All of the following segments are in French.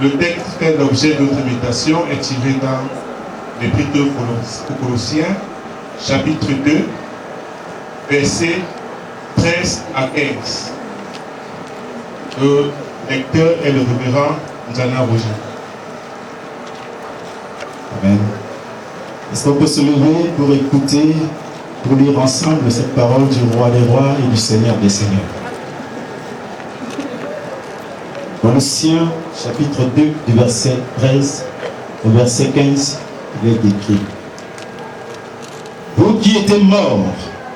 Le texte fait l'objet d'autres méditations est tiré dans l'Épître aux Colossiens, chapitre 2, versets 13 à 15. Le lecteur est le révérend Nzana Roger. Amen. Est-ce qu'on peut se lever pour écouter, pour lire ensemble cette parole du roi des rois et du Seigneur des seigneurs? Colossiens chapitre 2 du verset 13 au verset 15, il est écrit: Vous qui étiez morts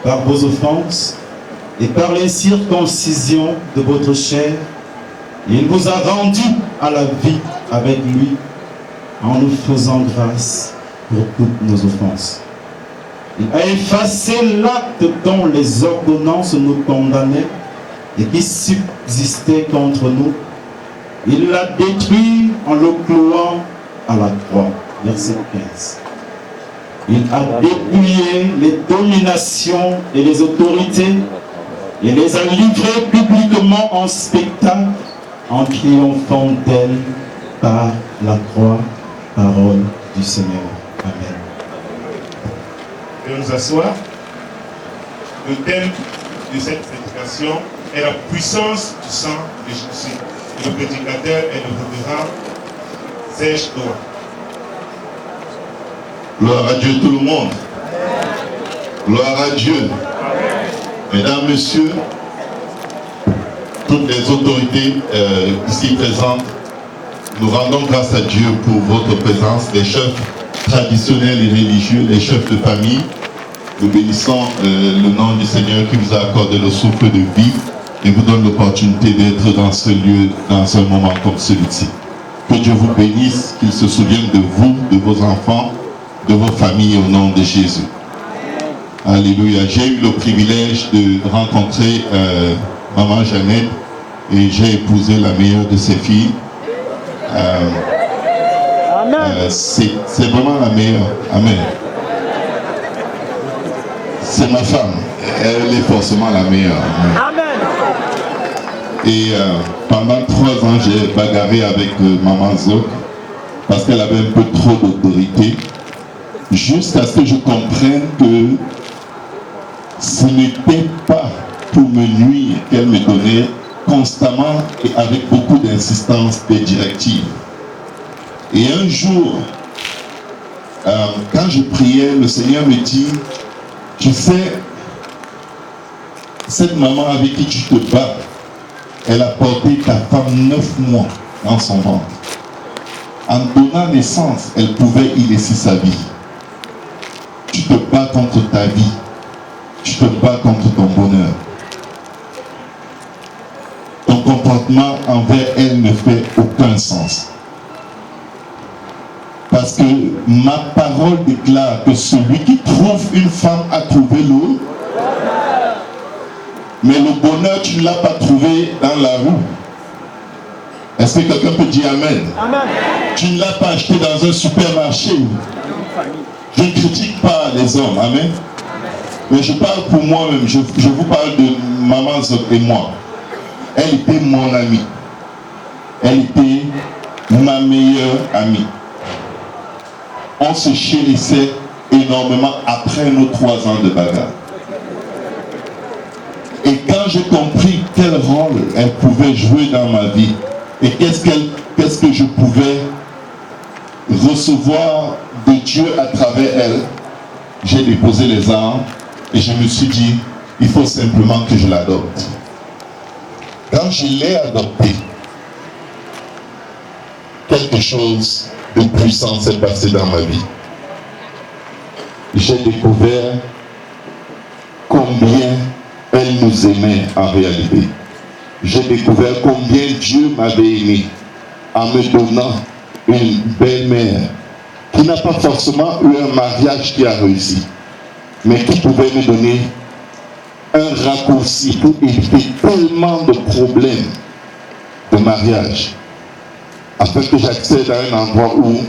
par vos offenses et par l'incirconcision de votre chair, il vous a rendus à la vie avec lui en nous faisant grâce pour toutes nos offenses. Il a effacé l'acte dont les ordonnances nous condamnaient et qui subsistait contre nous. Il l'a détruit en le clouant à la croix. Verset 15. Il a dépouillé les dominations et les autorités et les a livrées publiquement en spectacle en triomphant d'elles par la croix. Parole du Seigneur. Amen. Et nous asseoir. Le thème de cette prédication est la puissance du sang de Jésus. Le prédicateur est le révérend Serge Doa. Gloire à Dieu tout le monde. Gloire à Dieu. Mesdames, Messieurs, toutes les autorités ici présentes, nous rendons grâce à Dieu pour votre présence, les chefs traditionnels et religieux, les chefs de famille. Nous bénissons le nom du Seigneur qui vous a accordé le souffle de vie et vous donne l'opportunité d'être dans ce lieu, dans un moment comme celui-ci. Que Dieu vous bénisse, qu'il se souvienne de vous, de vos enfants, de vos familles au nom de Jésus. Alléluia. J'ai eu le privilège de rencontrer Maman Jeannette et j'ai épousé la meilleure de ses filles. C'est vraiment la meilleure. Amen. C'est ma femme. Elle est forcément la meilleure. Amen. Et pendant 3 ans, j'ai bagarré avec Maman Zok parce qu'elle avait un peu trop d'autorité. Jusqu'à ce que je comprenne que ce n'était pas pour me nuire qu'elle me donnait constamment et avec beaucoup d'insistance des directives. Et un jour, quand je priais, le Seigneur me dit: tu sais, cette maman avec qui tu te bats, elle a porté ta femme 9 mois dans son ventre. En donnant naissance, elle pouvait y laisser sa vie. Tu te bats contre ta vie. Tu te bats contre ton bonheur. Ton comportement envers elle ne fait aucun sens. Parce que ma parole déclare que celui qui trouve une femme a trouvé le. Mais le bonheur, tu ne l'as pas trouvé dans la rue. Est-ce que quelqu'un peut dire Amen? Amen. Tu ne l'as pas acheté dans un supermarché. Je ne critique pas les hommes. Amen. Mais je parle pour moi-même. Je vous parle de Maman Zok et moi. Elle était mon amie. Elle était ma meilleure amie. On se chérissait énormément après nos 3 ans de bagarre. Et quand j'ai compris quel rôle elle pouvait jouer dans ma vie et qu'est-ce que je pouvais recevoir de Dieu à travers elle, j'ai déposé les armes et je me suis dit, il faut simplement que je l'adopte. Quand je l'ai adoptée, quelque chose de puissant s'est passé dans ma vie. J'ai découvert combien elle nous aimait en réalité. J'ai découvert combien Dieu m'avait aimé en me donnant une belle-mère qui n'a pas forcément eu un mariage qui a réussi, mais qui pouvait me donner un raccourci pour éviter tellement de problèmes de mariage, afin que j'accède à un endroit où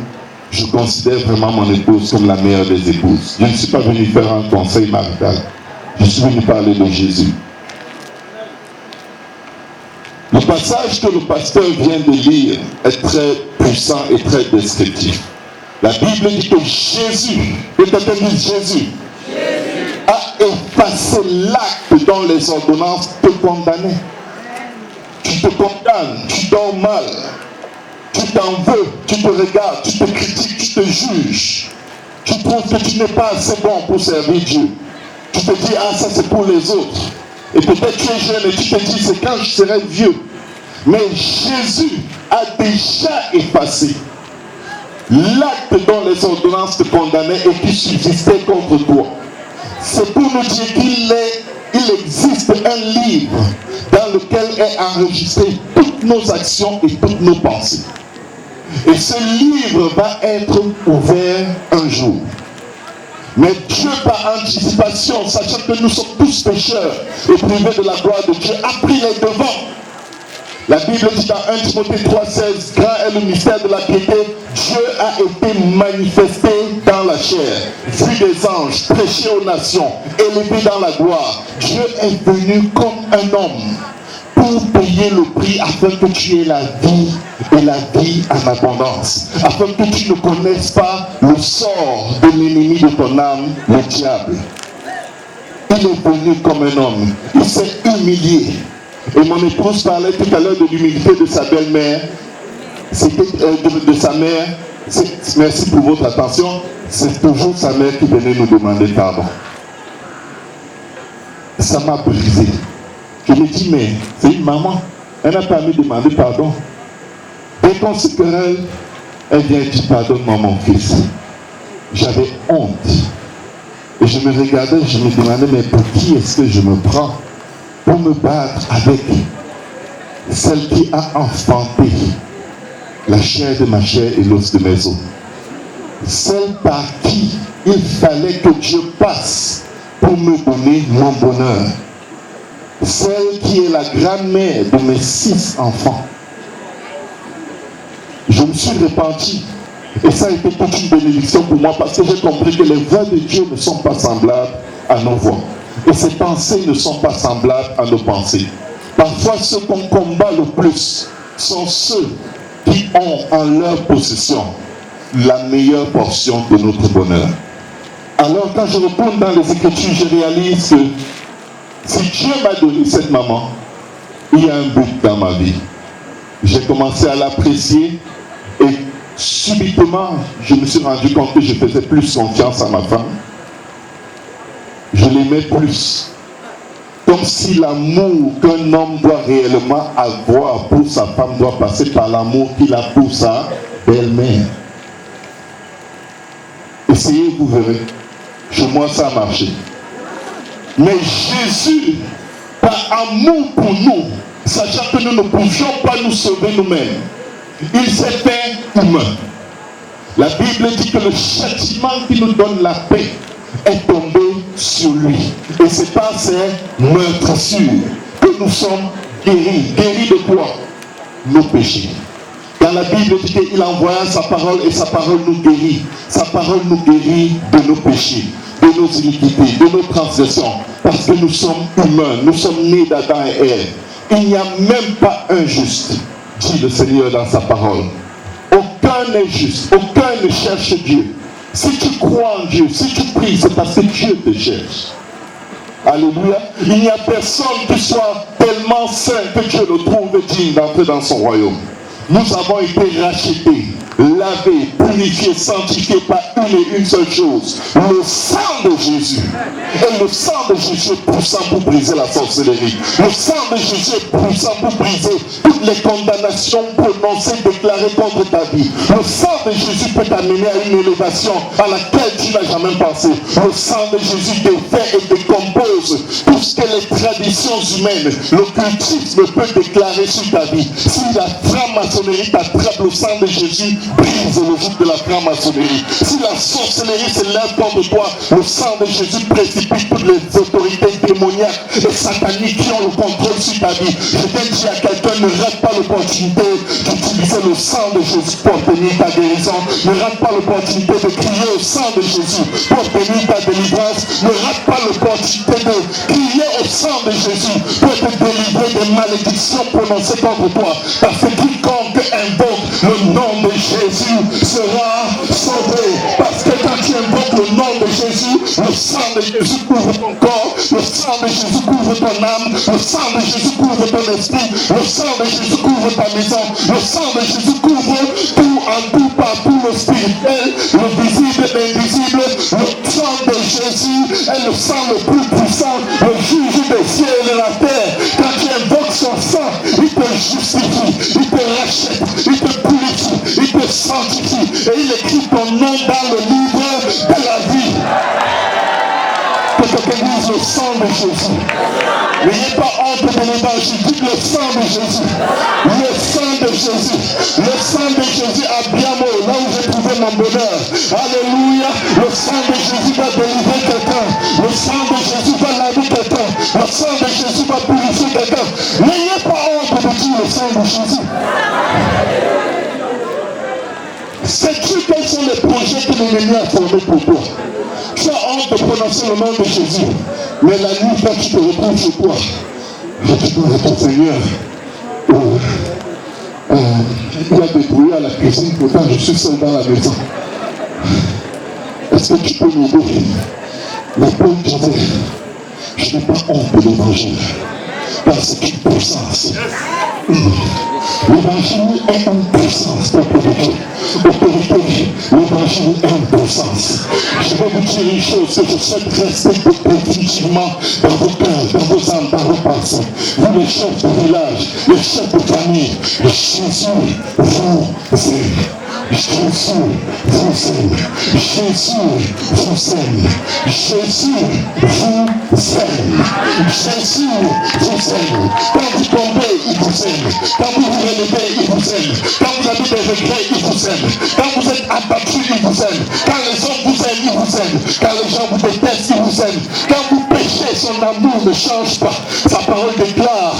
je considère vraiment mon épouse comme la meilleure des épouses. Je ne suis pas venu faire un conseil marital. Je suis venu parler de Jésus. Le passage que le pasteur vient de lire est très puissant et très descriptif. La Bible dit que Jésus, Jésus a effacé l'acte dont les ordonnances te condamnaient. Tu te condamnes, tu dors mal, tu t'en veux, tu te regardes, tu te critiques, tu te juges. Tu trouves que tu n'es pas assez bon pour servir Dieu. Tu te dis, ah, ça c'est pour les autres. Et peut-être tu es jeune et tu te dis, c'est quand je serai vieux. Mais Jésus a déjà effacé l'acte dont les ordonnances te condamnaient et qui subsistait contre toi. C'est pour nous dire qu'il existe un livre dans lequel est enregistré toutes nos actions et toutes nos pensées. Et ce livre va être ouvert un jour. Mais Dieu, par anticipation, sachant que nous sommes tous pécheurs et privés de la gloire de Dieu, a pris les devants. La Bible dit dans 1 Timothée 3,16, grand est le mystère de la piété. Dieu a été manifesté dans la chair, vu des anges, prêché aux nations, élevé dans la gloire. Dieu est venu comme un homme pour payer le prix afin que tu aies la vie et la vie en abondance. Afin que tu ne connaisses pas le sort de l'ennemi de ton âme, le diable. Il est venu comme un homme. Il s'est humilié. Et mon épouse parlait tout à l'heure de l'humilité de sa belle-mère. C'était de sa mère. Merci pour votre attention. C'est toujours sa mère qui venait nous demander pardon. Ça m'a brisé. Je me dis, mais c'est une maman. Elle n'a pas à me demander pardon. Dès qu'on se querelle, elle vient dire pardonne-moi mon fils. J'avais honte. Et je me regardais, je me demandais, mais pour qui est-ce que je me prends pour me battre avec celle qui a enfanté la chair de ma chair et l'os de mes os. Celle par qui il fallait que Dieu passe pour me donner mon bonheur. Celle qui est la grand-mère de mes 6 enfants. Je me suis repenti. Et ça a été toute une bénédiction pour moi parce que j'ai compris que les voies de Dieu ne sont pas semblables à nos voies. Et ses pensées ne sont pas semblables à nos pensées. Parfois, ceux qu'on combat le plus sont ceux qui ont en leur possession la meilleure portion de notre bonheur. Alors, quand je retourne dans les Écritures, je réalise que si Dieu m'a donné cette maman, il y a un but dans ma vie. J'ai commencé à l'apprécier et subitement, je me suis rendu compte que je faisais plus confiance à ma femme. Je l'aimais plus. Comme si l'amour qu'un homme doit réellement avoir pour sa femme doit passer par l'amour qu'il a pour sa belle-mère. Essayez, vous verrez. Chez moi, ça a marché. Mais Jésus, par amour pour nous, sachant que nous ne pouvions pas nous sauver nous-mêmes, il s'est fait humain. La Bible dit que le châtiment qui nous donne la paix est tombé sur lui. Et c'est par ces meurtrissures que nous sommes guéris. Guéris de quoi? Nos péchés. Dans la Bible dit qu'il envoya sa parole et sa parole nous guérit. Sa parole nous guérit de nos péchés, de nos iniquités, de nos transgressions. Parce que nous sommes humains, nous sommes nés d'Adam et Ève. Il n'y a même pas un juste, dit le Seigneur dans sa parole. Aucun n'est juste, aucun ne cherche Dieu. Si tu crois en Dieu, si tu pries, c'est parce que Dieu te cherche. Alléluia. Il n'y a personne qui soit tellement saint que Dieu le trouve digne d'entrer dans son royaume. Nous avons été rachetés, lavés, purifiés, sanctifiés par une seule chose, le sang de Jésus. Et le sang de Jésus est puissant pour briser la sorcellerie. Le sang de Jésus est puissant pour briser toutes les condamnations prononcées, déclarées contre ta vie. Le sang de Jésus peut t'amener à une élévation à laquelle tu n'as jamais pensé. Le sang de Jésus défait et décompose tout ce que les traditions humaines, l'occultisme peut déclarer sur ta vie. Si la franc-maçonnerie t'attrape, le sang de Jésus brise le joug de la franc-maçonnerie. Si la sorcellerie se lève contre toi, le sang de Jésus précipite toutes les autorités démoniaques et sataniques qui ont le contrôle sur ta vie. Je t'ai dit à quelqu'un, ne rate pas l'opportunité d'utiliser le sang de Jésus pour obtenir ta guérison. Ne rate pas l'opportunité de crier au sang de Jésus pour obtenir ta délivrance. Ne rate pas l'opportunité de crier au sang de Jésus pour te délivrer des malédictions prononcées contre toi. Parce que quiconque invoque le nom de Jésus sera sauvé. Parce que quand tu invoques le nom de Jésus, le sang de Jésus couvre ton corps, le sang de Jésus couvre ton âme, le sang de Jésus couvre ton esprit, le sang de Jésus couvre ta maison, le sang de Jésus couvre tout en tout, partout, le spirituel, le visible, l'invisible. Le sang de Jésus est le sang le plus puissant, le juge des cieux et de la terre. Quand tu invoques son sang, il te justifie, il te rachète, il te purifie, il te sanctifie et il écrit ton nom dans le livre de la vie. Que quelqu'un dise le sang de Jésus. N'ayez pas honte de l'évangile, dites le sang de Jésus. Le sang de Jésus. Le sang de Jésus à Biamo, là où j'ai trouvé mon bonheur. Alléluia. Le sang de Jésus va délivrer quelqu'un. Le sang de Jésus va laver quelqu'un. Le sang de Jésus va purifier quelqu'un. N'ayez pas honte de dire le sang de Jésus. Sais-tu quels sont les projets que l'ennemi a formés pour toi? Tu as honte de prononcer le nom de Jésus. Mais la nuit, quand tu te retrouves chez toi, tu dis à ton Seigneur, il y a des bruits à la cuisine, pourtant je suis seul dans la maison. Est-ce que tu peux m'aider? L'apôtre disait, je n'ai pas honte de l'évangile, parce qu'il est puissance. L'évangile est une puissance d'autorité. L'évangile est une puissance. Je vais vous dire une chose que je souhaite rester définitivement dans vos cœurs, dans vos âmes, dans vos pensées. Vous les chefs de village, les chefs de famille, Jésus vous aime. Jésus vous aime. Jésus vous aime. Jésus vous aime. Jésus vous aime. Quand vous tombez, il vous aime. Quand vous vous relevez, il vous aime. Quand vous avez des regrets, il vous aime. Quand vous êtes abattu, il vous aime. Quand les hommes vous aiment, il vous aime. Quand les gens vous détestent, il vous aime. Quand vous péchez, son amour ne change pas. Sa parole déclare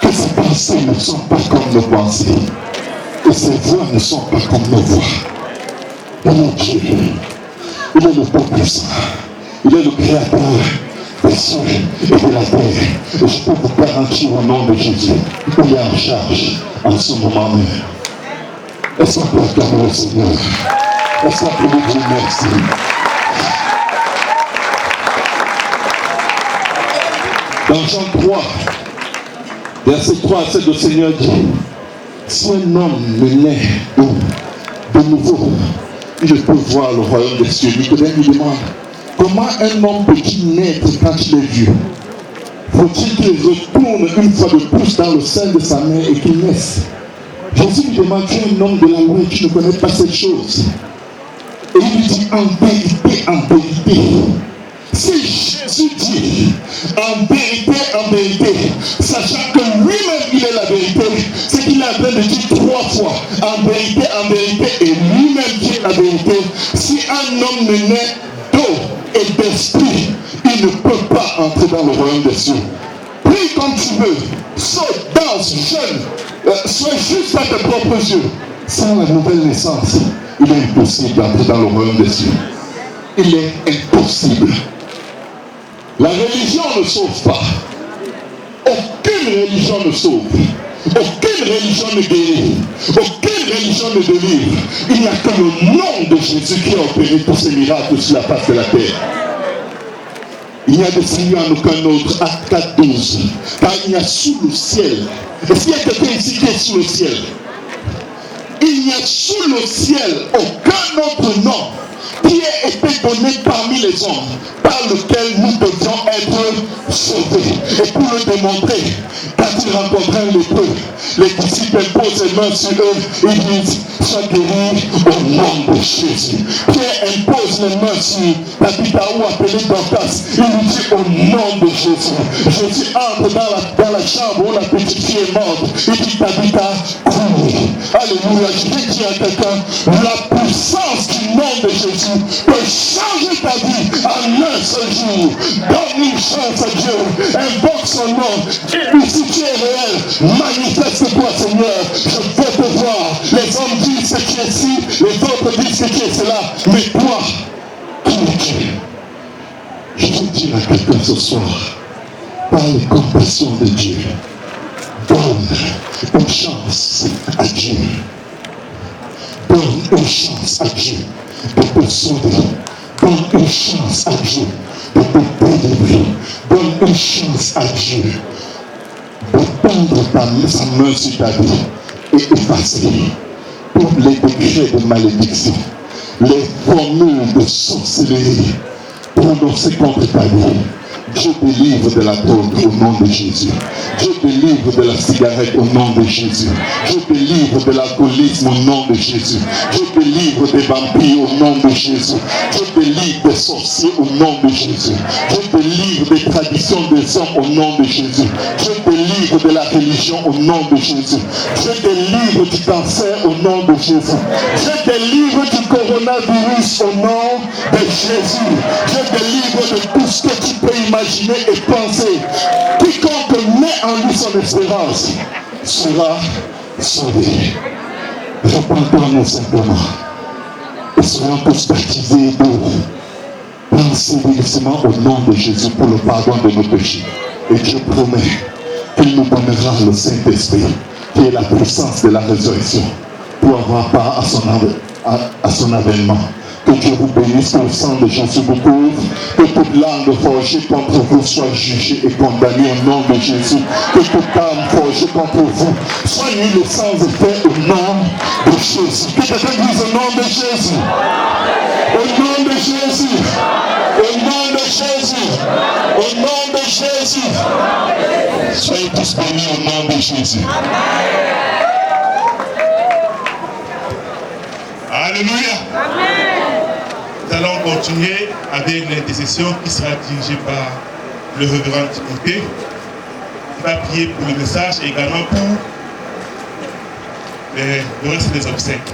que ses pensées ne sont pas comme nos pensées. Et ses voix ne sont pas comme nos voix. Et mon Dieu, il est le Tout-Puissant. Il est le Créateur des cieux et de la terre. Et je peux vous garantir au nom de Jésus, il est en charge en ce moment même. Est-ce qu'on peut acclamer le Seigneur? Est-ce qu'on peut vous dire merci? Dans Jean 3, verset 3 à 7, le Seigneur dit, si un homme me naît de nouveau, il peut voir le royaume des cieux. Nicodème lui demande, comment un homme peut-il naître quand il est vieux? Faut-il qu'il retourne une fois de plus dans le sein de sa mère et qu'il naisse? Jésus lui demande, tu es un homme de la loi, tu ne connais pas cette chose. Et il lui dit, en vérité, si Jésus dit, en vérité, sachant que lui-même il est la vérité, c'est qu'il est en train de dire 3 fois, en vérité, et lui-même qui est la vérité, si un homme ne naît d'eau et d'esprit, il ne peut pas entrer dans le royaume des cieux. Prie comme tu veux, saute, danse, jeûne, sois juste à tes propres yeux. Sans la nouvelle naissance, il est impossible d'entrer dans le royaume des cieux. Il est impossible. La religion ne sauve pas. Aucune religion ne sauve. Aucune religion ne guérit. Aucune religion ne délivre. Il n'y a que le nom de Jésus qui a opéré tous ces miracles sur la face de la terre. Il n'y a de Seigneur en aucun autre. Acte 4:12. Car il n'y a sous le ciel. Est-ce qu'il y a quelqu'un ici qui est sous le ciel? Il n'y a sous le ciel aucun autre nom qui a été donné parmi les hommes par lequel nous devions être sauvés. Et pour le démontrer, quand ils rencontraient un lépreux, les disciples imposent les mains sur eux et disent, sois guéri au nom de Jésus. Pierre impose les mains sur Tabitha ou appelé Dorcas. Il lui dit au nom de Jésus. Jésus entre dans la chambre où la petite fille est morte. Il dit, Tabitha, cours. Alléluia. Je vais dire à quelqu'un, la puissance du nom de Jésus peut changer ta vie en un seul jour. Donne une chance à Dieu. Invoque son nom. Et si tu es réel, manifeste-toi, Seigneur. Je veux te voir. Les hommes disent que tu es ci, les autres disent que tu es cela. Mais toi, qui es-tu? Je veux dire à quelqu'un ce soir, par les compassions de Dieu, donne une chance à Dieu. Donne une chance à Dieu de te sauver. Donne une chance à Dieu de te délivrer. Donne une chance à Dieu de tendre sa main sur ta vie et effacer tous les décrets de malédiction, les formules de sorcellerie prononcées contre ta vie. Dieu délivre de la drogue au nom de Jésus. Dieu délivre de la cigarette au nom de Jésus. Dieu délivre de l'alcoolisme au nom de Jésus. Dieu délivre des vampires au nom de Jésus. Dieu délivre des sorciers au nom de Jésus. Dieu délivre des traditions des hommes au nom de Jésus. Dieu délivre de la religion au nom de Jésus. Dieu délivre du cancer au nom de Jésus. Dieu délivre du coronavirus au nom de Jésus. Dieu délivre de tout ce que tu peux imaginer et penser. Quiconque met en lui son espérance sera sauvé. Repentons-nous simplement et soyons tous baptisés d'eau, ensevelissement au nom de Jésus pour le pardon de nos péchés. Et Dieu promet qu'il nous donnera le Saint-Esprit, qui est la puissance de la résurrection, pour avoir part à son avènement. Que Dieu vous bénisse, que le sang de Jésus vous couvre, que toute langue forgée contre vous soit jugée et condamnée au nom de Jésus, que toute âme forgée contre vous soit nulle sans effet au nom de Jésus. Que quelqu'un dise au nom de Jésus, au nom de Jésus, au nom de Jésus, au nom de Jésus. Soyez tous bénis au nom de Jésus. Alléluia. Amen. Nous allons continuer avec l'intercession qui sera dirigée par le révérend Timothée, qui va prier pour le message et également pour le reste des obsèques.